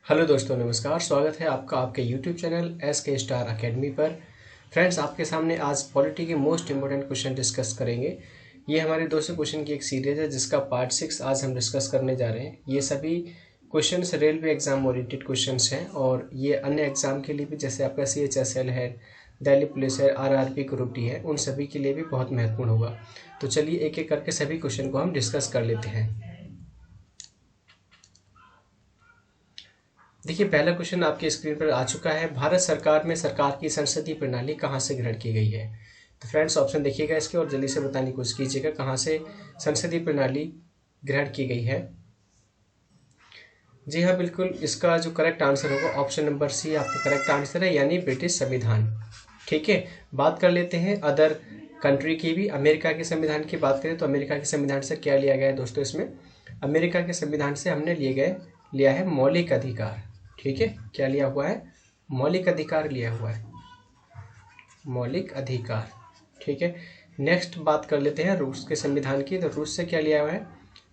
Hello दोस्तों, नमस्कार। स्वागत है आपका आपके YouTube channel SK star academy पर। फ्रेंड्स, आपके सामने आज पॉलिटी के मोस्ट इंपोर्टेंट क्वेश्चन डिस्कस करेंगे। ये हमारे 200 क्वेश्चन की एक सीरीज है जिसका पार्ट 6 आज हम डिस्कस करने जा रहे हैं। ये सभी questions railway exam oriented questions हैं और ये अन्य एग्जाम के लिए भी, जैसे आपका CHSL है, दिल्ली पुलिस है, RRB ग्रुप डी है, उन सभी के लिए भी बहुत महत्वपूर्ण होगा। तो चलिए एक एक करके सभी क्वेश्चन को हम डिस्कस कर लेते हैं। देखिए, पहला क्वेश्चन आपके स्क्रीन पर आ चुका है। भारत सरकार में सरकार की संसदीय प्रणाली कहाँ से ग्रहण की गई है? तो फ्रेंड्स, ऑप्शन देखिएगा इसके और जल्दी से बताने की कोशिश कीजिएगा कहाँ से संसदीय प्रणाली ग्रहण की गई है। जी हाँ, बिल्कुल, इसका जो करेक्ट आंसर होगा ऑप्शन नंबर सी आपका करेक्ट आंसर है, यानी ब्रिटिश संविधान। ठीक है, बात कर लेते हैं अदर कंट्री की भी। अमेरिका के संविधान की बात करें तो अमेरिका के संविधान से क्या लिया गया है दोस्तों? इसमें अमेरिका के संविधान से हमने लिया है मौलिक अधिकार। ठीक है, क्या लिया हुआ है? मौलिक अधिकार लिया हुआ है, मौलिक अधिकार। ठीक है, नेक्स्ट बात कर लेते हैं रूस के संविधान की। तो रूस से क्या लिया हुआ है?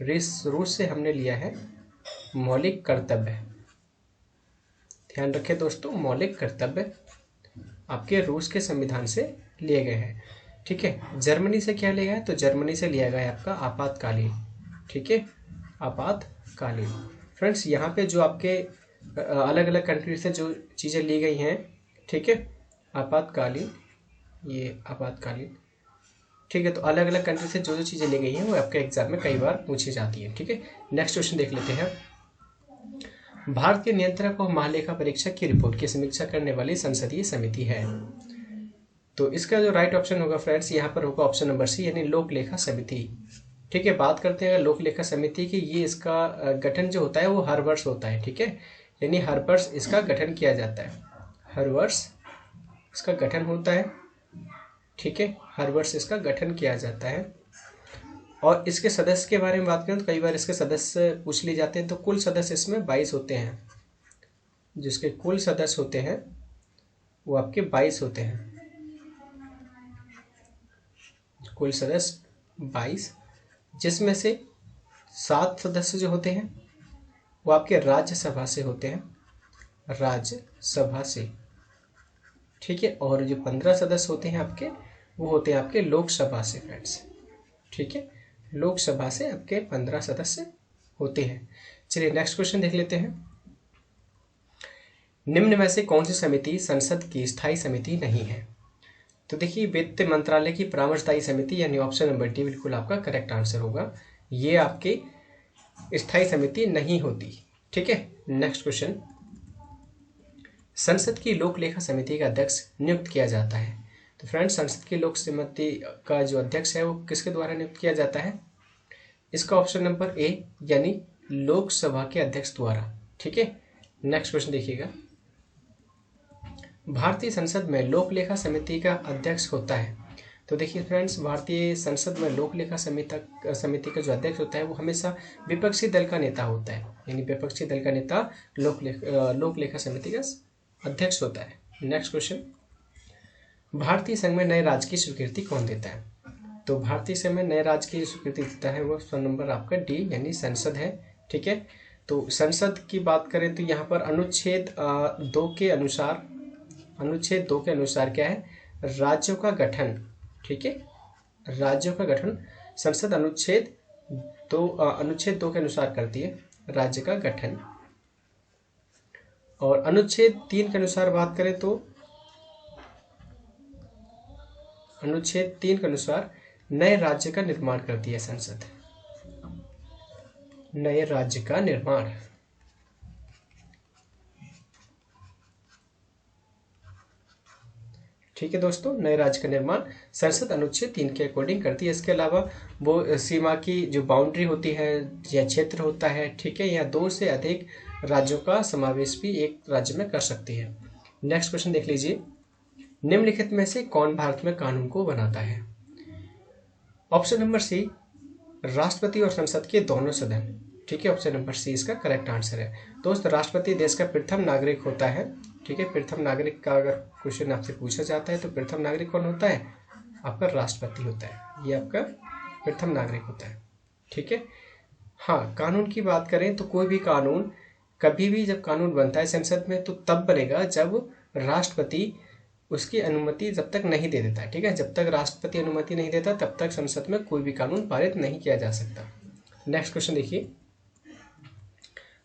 रूस से हमने लिया है मौलिक कर्तव्य। ध्यान रखें दोस्तों, मौलिक कर्तव्य आपके रूस के संविधान से लिए गए हैं। ठीक है, जर्मनी से क्या लिया है? तो जर्मनी से लिया गया है आपका आपातकालीन। ठीक है, आपातकालीन। फ्रेंड्स, यहाँ पे जो आपके अलग अलग कंट्री से जो चीज़ें ली गई हैं, ठीक है, आपातकालीन, ये आपातकालीन। ठीक है, तो अलग अलग कंट्री से जो चीज़ें ली गई हैं वो आपके एग्जाम में कई बार पूछी जाती हैं। ठीक है, नेक्स्ट क्वेश्चन देख लेते हैं। भारत के नियंत्रक और महालेखा परीक्षक की रिपोर्ट की समीक्षा करने वाली संसदीय समिति है। तो इसका जो राइट ऑप्शन होगा फ्रेंड्स, यहाँ पर होगा ऑप्शन नंबर सी, यानी लोक लेखा समिति। ठीक है, बात करते हैं लोक लेखा समिति की। ये इसका गठन जो होता है वो हर वर्ष होता है। ठीक है, यानी हर वर्ष इसका गठन किया जाता है, हर वर्ष इसका गठन होता है। ठीक है, हर वर्ष इसका गठन किया जाता है। और इसके सदस्य के बारे में बात करें तो कई बार इसके सदस्य पूछ लिए जाते हैं। तो कुल सदस्य इसमें 22 होते हैं, जिसके कुल सदस्य होते हैं वो आपके 22 होते हैं। कुल सदस्य 22, जिसमें से 7 सदस्य जो होते हैं वो आपके राज्यसभा से होते हैं, राज्यसभा से। ठीक है, और जो 15 सदस्य होते हैं आपके, वो होते हैं आपके लोकसभा से फ्रेंड्स। ठीक है, लोकसभा से आपके 15 सदस्य होते हैं। चलिए नेक्स्ट क्वेश्चन देख लेते हैं। निम्न में से कौन सी समिति संसद की स्थायी समिति नहीं है? तो देखिए, वित्त मंत्रालय की परामर्शदायी समिति, यानी ऑप्शन नंबर डी बिल्कुल आपका करेक्ट आंसर होगा। ये आपकी स्थायी समिति नहीं होती। ठीक है, नेक्स्ट क्वेश्चन। संसद की लोक लेखा समिति का अध्यक्ष नियुक्त किया जाता है। तो फ्रेंड्स, संसद की लोक समिति का जो अध्यक्ष है वो किसके द्वारा नियुक्त किया जाता है? इसका ऑप्शन नंबर ए, यानी लोकसभा के अध्यक्ष द्वारा। ठीक है, नेक्स्ट क्वेश्चन देखिएगा। भारतीय संसद में लोक लेखा समिति का अध्यक्ष होता है। तो देखिए फ्रेंड्स, भारतीय संसद में लोक लेखा समिति का जो अध्यक्ष होता है वो हमेशा विपक्षी दल का नेता होता है, यानी विपक्षी दल का नेता लोक लेखा समिति का अध्यक्ष होता है। Next question. भारतीय संघ में नए राज्य की स्वीकृति कौन देता है? तो भारतीय संघ में नए राज्य की स्वीकृति देता है वो ऑप्शन नंबर आपका डी, यानी संसद है। ठीक है, तो संसद की बात करें तो यहाँ पर अनुच्छेद 2 के अनुसार क्या है? राज्यों का गठन। ठीक है, राज्यों का गठन संसद अनुच्छेद 2 के अनुसार करती है, राज्य का गठन। और अनुच्छेद 3 के अनुसार बात करें तो अनुच्छेद 3 के अनुसार नए राज्य का निर्माण करती है संसद, नए राज्य का निर्माण। ठीक है दोस्तों, नए राज्य का निर्माण संसद अनुच्छेद 3 के अकॉर्डिंग करती है। इसके अलावा वो सीमा की जो बाउंड्री होती है या क्षेत्र होता है, ठीक है, या 2 से अधिक राज्यों का समावेश भी एक राज्य में कर सकती है। नेक्स्ट क्वेश्चन देख लीजिए। निम्नलिखित में से कौन भारत में कानून को बनाता है? ऑप्शन नंबर सी, राष्ट्रपति और संसद के दोनों सदन। ठीक है, ऑप्शन नंबर सी इसका करेक्ट आंसर है। दोस्त, राष्ट्रपति देश का प्रथम नागरिक होता है। ठीक है, प्रथम नागरिक का अगर क्वेश्चन आपसे पूछा जाता है तो प्रथम नागरिक कौन होता है? आपका राष्ट्रपति होता है, ये आपका प्रथम नागरिक होता है। ठीक है, हाँ, कानून की बात करें तो कोई भी कानून कभी भी जब कानून बनता है संसद में तो तब बनेगा जब राष्ट्रपति उसकी अनुमति जब तक नहीं दे देता है, ठीक है। जब तक राष्ट्रपति अनुमति नहीं देता तब तक संसद में कोई भी कानून पारित नहीं किया जा सकता। नेक्स्ट क्वेश्चन देखिए,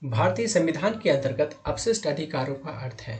भारतीय संविधान के अंतर्गत अपशिष्ट अधिकारों का अर्थ है।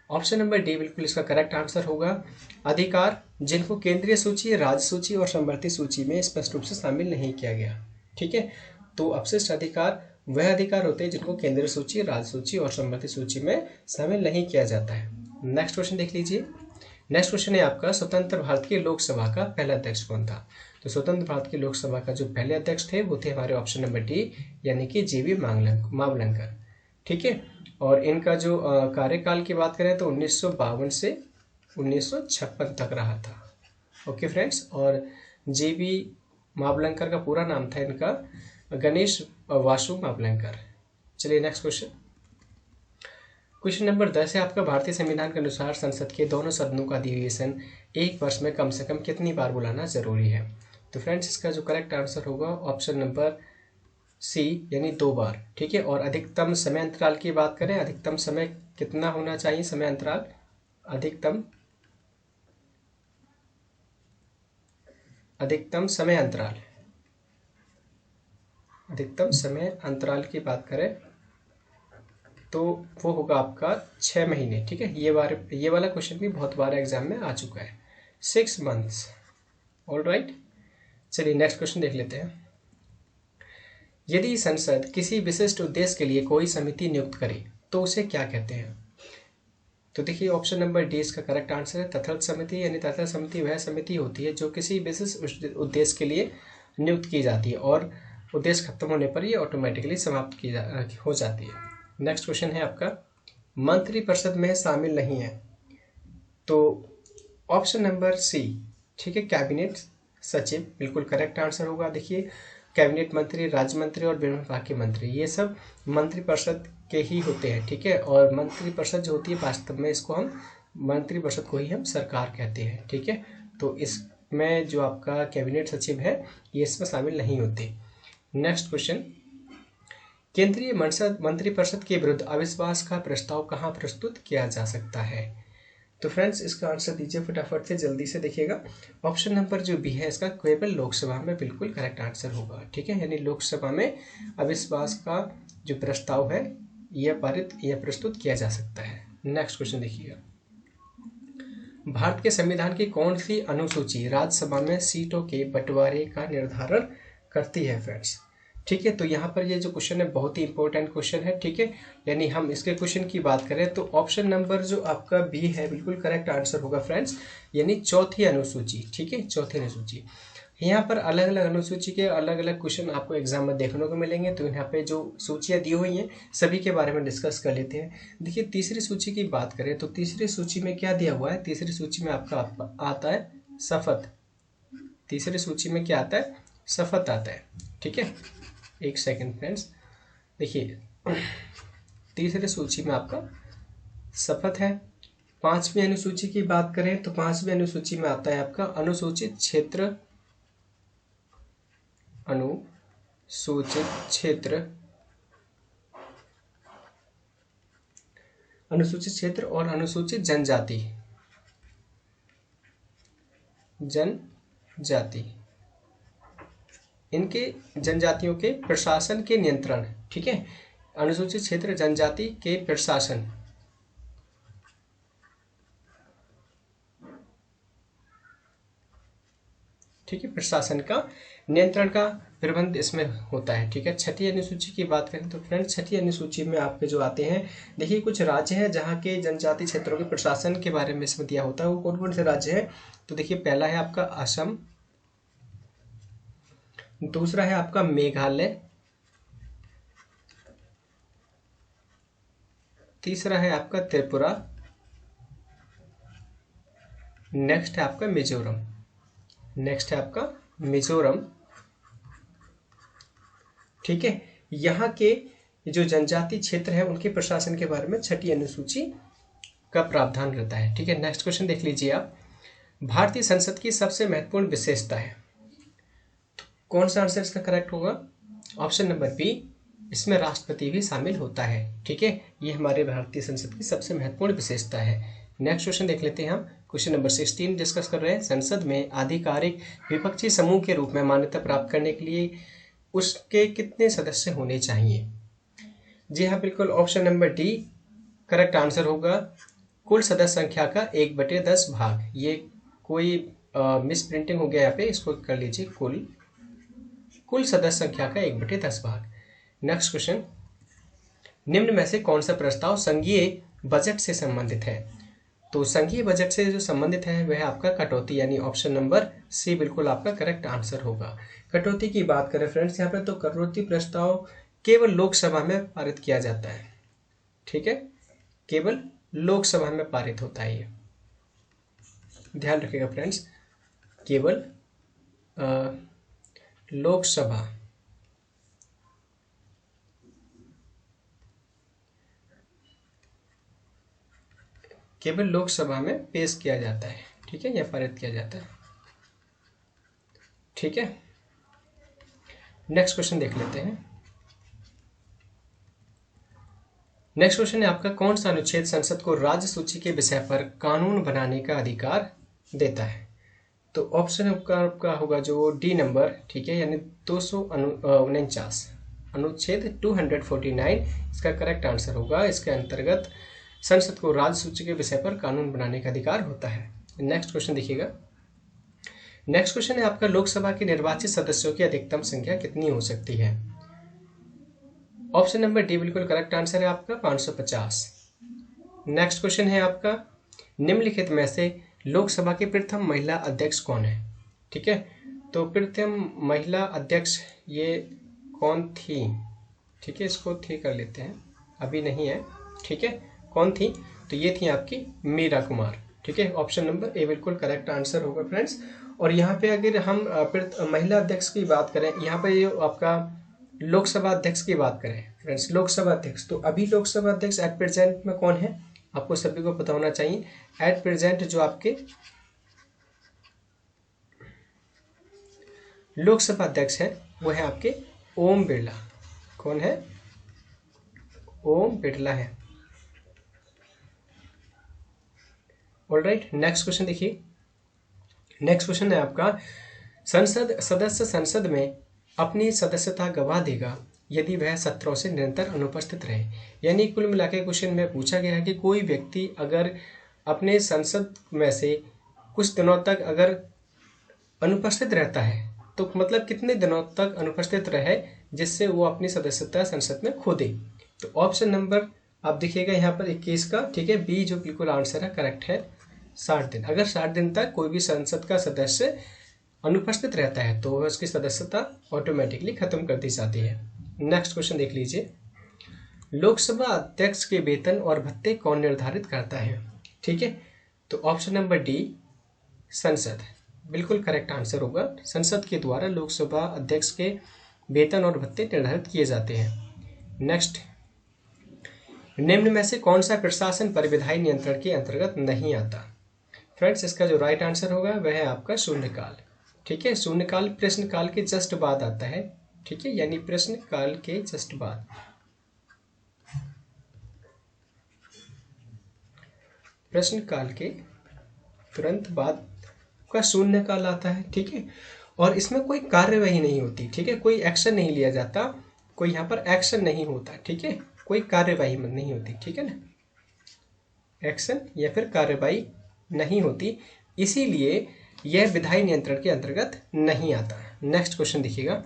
ऑप्शन नंबर डी बिल्कुल इसका करेक्ट आंसर होगा। अधिकार जिनको केंद्रीय सूची, राज्य सूची और समवर्ती सूची में स्पष्ट रूप से शामिल नहीं किया गया, ठीक है। तो अपशिष्ट अधिकार वह अधिकार होते हैं जिनको केंद्रीय सूची, राज्य सूची और समवर्ती सूची में शामिल नहीं किया जाता है। नेक्स्ट क्वेश्चन देख लीजिए। नेक्स्ट क्वेश्चन है आपका, स्वतंत्र भारत की लोकसभा का पहला अध्यक्ष कौन था। तो स्वतंत्र भारत की लोकसभा का जो पहले अध्यक्ष थे वो थे हमारे ऑप्शन नंबर डी यानी कि जीवी मावलंकर, ठीक है। और इनका जो कार्यकाल की बात करें तो 1952 से 1956 तक रहा था। ओके फ्रेंड्स, और जीवी मावलंकर का पूरा नाम था इनका गणेश वासु मावलंकर। चलिए नेक्स्ट क्वेश्चन। क्वेश्चन नंबर 10 है आपका, भारतीय संविधान के अनुसार संसद के दोनों सदनों का अधिवेशन एक वर्ष में कम से कम कितनी बार बुलाना जरूरी है। तो फ्रेंड्स इसका जो करेक्ट आंसर होगा ऑप्शन नंबर सी यानी 2 बार, ठीक है। और अधिकतम समय अंतराल की बात करें, अधिकतम समय कितना होना चाहिए, समय अंतराल अधिकतम समय अंतराल की बात करें तो वो होगा आपका 6 महीने, ठीक है। ये वाला क्वेश्चन भी बहुत बार एग्जाम में आ चुका है, 6 मंथ्स। ऑल राइट, चलिए नेक्स्ट क्वेश्चन देख लेते हैं। यदि संसद किसी विशिष्ट उद्देश्य के लिए कोई समिति नियुक्त करे तो उसे क्या कहते हैं। तो देखिए ऑप्शन नंबर डी इसका करेक्ट आंसर है तथार्थ समिति, यानी तथार्थ समिति वह समिति होती है जो किसी विशिष्ट उद्देश्य के लिए नियुक्त की जाती है और उद्देश्य खत्म होने पर ये ऑटोमेटिकली समाप्त हो जाती है। नेक्स्ट क्वेश्चन है आपका, मंत्रिपरिषद में शामिल नहीं है। तो ऑप्शन नंबर सी, ठीक है, कैबिनेट सचिव बिल्कुल करेक्ट आंसर होगा। देखिए कैबिनेट मंत्री, राज्य मंत्री और विभिन्न विभाग के मंत्री ये सब मंत्रिपरिषद के ही होते हैं, ठीक है। और मंत्रिपरिषद जो होती है वास्तव में इसको हम मंत्रिपरिषद को ही हम सरकार कहते हैं, ठीक है। तो इसमें जो आपका कैबिनेट सचिव है ये इसमें शामिल नहीं होते। नेक्स्ट क्वेश्चन, केंद्रीय मंत्रिपरिषद के विरुद्ध अविश्वास का प्रस्ताव कहाँ प्रस्तुत किया जा सकता है। तो फ्रेंड्स इसका आंसर दीजिए फटाफट से, जल्दी से देखिएगा। ऑप्शन नंबर जो बी है इसका केवल लोकसभा में बिल्कुल करेक्ट आंसर होगा, ठीक है। यानी लोकसभा में अविश्वास का जो प्रस्ताव है यह प्रस्तुत किया जा सकता है। नेक्स्ट क्वेश्चन देखिएगा, भारत के संविधान की कौन सी अनुसूची राज्यसभा में सीटों के बंटवारे का निर्धारण करती है फ्रेंड्स, ठीक है। तो यहाँ पर ये जो क्वेश्चन है बहुत ही इंपॉर्टेंट क्वेश्चन है, ठीक है। यानी हम इसके क्वेश्चन की बात करें तो ऑप्शन नंबर जो आपका बी है बिल्कुल करेक्ट आंसर होगा फ्रेंड्स, यानी चौथी अनुसूची, ठीक है, चौथी अनुसूची। यहाँ पर अलग अलग अनुसूची के अलग अलग क्वेश्चन आपको एग्जाम में देखने को मिलेंगे। तो यहाँ पे जो सूचियाँ दी हुई हैं सभी के बारे में डिस्कस कर लेते हैं। देखिए तीसरी सूची की बात करें तो तीसरी सूची में क्या दिया हुआ है, तीसरी सूची में आपका आता है शपथ। तीसरी सूची में क्या आता है, शपथ आता है, ठीक है। एक सेकंड फ्रेंड्स, देखिए तीसरी सूची में आपका शपथ है। पांचवी अनुसूची की बात करें तो पांचवी अनुसूची में आता है आपका अनुसूचित क्षेत्र, अनुसूचित क्षेत्र और अनुसूचित जनजाति इनके जनजातियों के प्रशासन के नियंत्रण, ठीक है। अनुसूचित क्षेत्र जनजाति के प्रशासन, ठीक है, प्रशासन का नियंत्रण का प्रबंध इसमें होता है, ठीक है। छठी अनुसूची की बात करें तो फ्रेंड्स छठी अनुसूची में आपके जो आते हैं, देखिए कुछ राज्य हैं जहाँ के जनजाति क्षेत्रों के प्रशासन के बारे में इसमें दिया होता है। वो कौन कौन से राज्य हैं, तो देखिए पहला है आपका असम, दूसरा है आपका मेघालय, तीसरा है आपका त्रिपुरा, नेक्स्ट है आपका मिजोरम, ठीक है। यहाँ के जो जनजाति क्षेत्र है उनके प्रशासन के बारे में छठी अनुसूची का प्रावधान रहता है, ठीक है। नेक्स्ट क्वेश्चन देख लीजिए आप, भारतीय संसद की सबसे महत्वपूर्ण विशेषता है। कौन सा आंसर इसका करेक्ट होगा, ऑप्शन नंबर बी इसमें राष्ट्रपति भी शामिल होता है। ठीक है, ये हमारे भारतीय संसद की सबसे महत्वपूर्ण विशेषता है। नेक्स्ट क्वेश्चन देख लेते हैं हम। क्वेश्चन नंबर 16 डिस्कस कर रहे हैं, संसद में आधिकारिक विपक्षी समूह के रूप में मान्यता प्राप्त करने के लिए उसके कितने सदस्य होने चाहिए? जी हाँ, बिल्कुल, option number D correct answer होगा। कुल सदस्य संख्या का 1/10 भाग। ये कोई मिस प्रिंटिंग हो गया यहाँ पे, इसको कर लीजिए, कुल सदस्य संख्या का 1/10 भाग। नेक्स्ट क्वेश्चन, निम्न में से कौन सा प्रस्ताव संघीय बजट से संबंधित है? तो संघीय बजट से जो संबंधित है वह आपका कटौती, यानी ऑप्शन नंबर सी बिल्कुल आपका करेक्ट आंसर होगा। कटौती की बात करें फ्रेंड्स यहाँ पे, तो कटौती प्रस्ताव केवल लोकसभा में पारित किया जाता है। ठीक है, केवल लोकसभा में पारित होता है, ये ध्यान रखिएगा फ्रेंड्स, केवल लोकसभा केवल लोकसभा में पेश किया जाता है। ठीक है, या पारित किया जाता है। ठीक है, नेक्स्ट क्वेश्चन देख लेते हैं। नेक्स्ट क्वेश्चन है आपका, कौन सा अनुच्छेद संसद को राज्य सूची के विषय पर कानून बनाने का अधिकार देता है? तो ऑप्शन आपका होगा जो डी नंबर। ठीक है, यानी 249 अनुच्छेद 249 इसका करेक्ट आंसर होगा। इसके अंतर्गत संसद को राज्य सूची के विषय पर कानून बनाने का अधिकार होता है। नेक्स्ट क्वेश्चन देखिएगा। नेक्स्ट क्वेश्चन है आपका, लोकसभा के निर्वाचित सदस्यों की अधिकतम संख्या कितनी हो सकती है? ऑप्शन नंबर डी बिल्कुल करेक्ट आंसर है आपका, 550। नेक्स्ट क्वेश्चन है आपका, निम्नलिखित में से लोकसभा की प्रथम महिला अध्यक्ष कौन है? ठीक है, तो प्रथम महिला अध्यक्ष ये कौन थी? ठीक है, इसको थी कर लेते हैं, अभी नहीं है। ठीक है, कौन थी? तो ये थी आपकी मीरा कुमार। ठीक है, ऑप्शन नंबर ए बिल्कुल करेक्ट आंसर होगा फ्रेंड्स। और यहाँ पे अगर हम महिला अध्यक्ष की बात करें, यहाँ पे ये आपका लोकसभा अध्यक्ष की बात करें फ्रेंड्स, लोकसभा अध्यक्ष, तो अभी लोकसभा अध्यक्ष एट प्रेजेंट में कौन है? आपको सभी को पता होना चाहिए। एट प्रेजेंट जो आपके लोकसभा अध्यक्ष है वो है आपके ओम बिरला। कौन है? ओम बिरला है। ऑलराइट, नेक्स्ट क्वेश्चन देखिए। नेक्स्ट क्वेश्चन है आपका, सदस्य संसद में अपनी सदस्यता गवा देगा यदि वह सत्रों से निरंतर अनुपस्थित रहे। यानी कुल मिला के क्वेश्चन में पूछा गया है कि कोई व्यक्ति अगर अपने संसद में से कुछ दिनों तक अगर अनुपस्थित रहता है, तो मतलब कितने दिनों तक अनुपस्थित रहे जिससे वो अपनी सदस्यता संसद में खो दे। तो ऑप्शन नंबर आप देखिएगा यहाँ पर 21 का, ठीक है, बी जो बिल्कुल आंसर है करेक्ट है, 60 दिन। अगर 60 दिन तक कोई भी संसद का सदस्य अनुपस्थित रहता है तो उसकी सदस्यता ऑटोमेटिकली खत्म कर दी जाती है। नेक्स्ट क्वेश्चन देख लीजिए, लोकसभा अध्यक्ष के वेतन और भत्ते कौन निर्धारित करता है? ठीक है, तो ऑप्शन नंबर डी संसद बिल्कुल करेक्ट आंसर होगा। संसद के द्वारा लोकसभा अध्यक्ष के वेतन और भत्ते निर्धारित किए जाते हैं। नेक्स्ट, निम्न में से कौन सा प्रशासन पर विधायी नियंत्रण के अंतर्गत नहीं आता? फ्रेंड्स, इसका जो राइट आंसर होगा वह है आपका शून्यकाल। ठीक है, शून्यकाल प्रश्नकाल के जस्ट बाद आता है। ठीक है, यानी प्रश्नकाल के जस्ट बाद, प्रश्नकाल के तुरंत बाद का शून्यकाल आता है। ठीक है, और इसमें कोई कार्यवाही नहीं होती। ठीक है, कोई एक्शन नहीं लिया जाता, कोई यहाँ पर एक्शन नहीं होता। ठीक है, कोई कार्यवाही नहीं होती। ठीक है ना, एक्शन या फिर कार्यवाही नहीं होती, इसीलिए यह विधायी नियंत्रण के अंतर्गत नहीं आता। नेक्स्ट क्वेश्चन देखिएगा।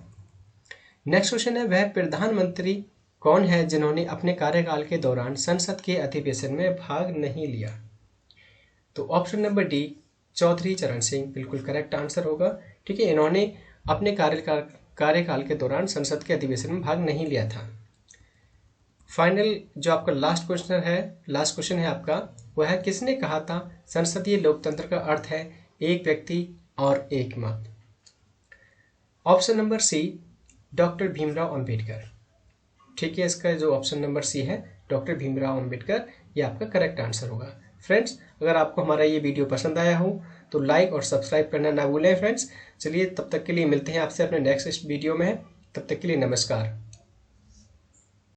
नेक्स्ट क्वेश्चन है, वह प्रधानमंत्री कौन है जिन्होंने अपने कार्यकाल के दौरान संसद के अधिवेशन में भाग नहीं लिया? तो ऑप्शन नंबर डी चौधरी चरण सिंह बिल्कुल करेक्ट आंसर होगा। ठीक है, इन्होंने अपने कार्यकाल के दौरान संसद के अधिवेशन में भाग नहीं लिया था। फाइनल जो आपका लास्ट क्वेश्चन है आपका, वह है, किसने कहा था संसदीय लोकतंत्र का अर्थ है एक व्यक्ति और एक मत? Option number C doctor Bhimrao Ambedkar. ठीक है, इसका जो ऑप्शन नंबर सी है डॉक्टर भीमराव अंबेडकर, ये आपका करेक्ट आंसर होगा। फ्रेंड्स, अगर आपको हमारा ये वीडियो पसंद आया हो तो लाइक और सब्सक्राइब करना ना भूलें फ्रेंड्स। चलिए, तब तक के लिए मिलते हैं आपसे अपने नेक्स्ट वीडियो में। तब तक के लिए नमस्कार।